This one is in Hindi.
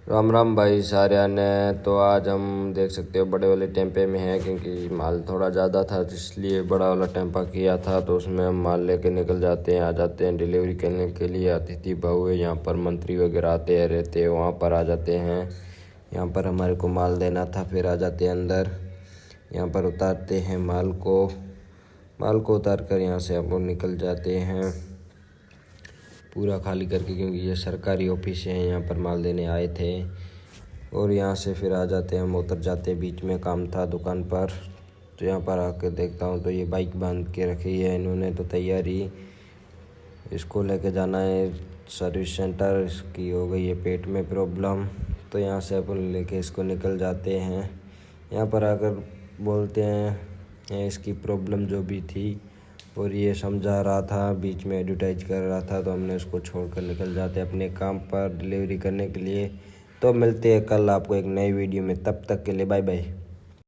राम राम भाई सारे ने। तो आज हम देख सकते हो बड़े वाले टेम्पे में हैं, क्योंकि माल थोड़ा ज़्यादा था इसलिए बड़ा वाला टेम्पा किया था। तो उसमें हम माल लेके निकल जाते हैं, आ जाते हैं डिलीवरी करने के लिए। अतिथि भव है यहाँ पर, मंत्री वगैरह आते हैं रहते हैं, वहाँ पर आ जाते हैं। यहाँ पर हमारे को माल देना था, फिर आ जाते हैं अंदर। यहाँ पर उतारते हैं माल को उतार कर यहाँ से हम निकल जाते हैं पूरा खाली करके, क्योंकि ये सरकारी ऑफिस है, यहाँ पर माल देने आए थे। और यहाँ से फिर आ जाते हैं, हम उतर जाते हैं। बीच में काम था दुकान पर, तो यहाँ पर आकर देखता हूँ तो ये बाइक बांध के रखी है इन्होंने। तो तैयारी, इसको लेके जाना है सर्विस सेंटर। इसकी हो गई है पेट में प्रॉब्लम, तो यहाँ से अपन लेके इसको निकल जाते हैं। यहाँ पर आकर बोलते हैं इसकी प्रॉब्लम जो भी थी, और ये समझा रहा था, बीच में एडवर्टाइज कर रहा था। तो हमने उसको छोड़कर निकल जाते अपने काम पर डिलीवरी करने के लिए। तो मिलते हैं कल आपको एक नई वीडियो में, तब तक के लिए बाय बाय।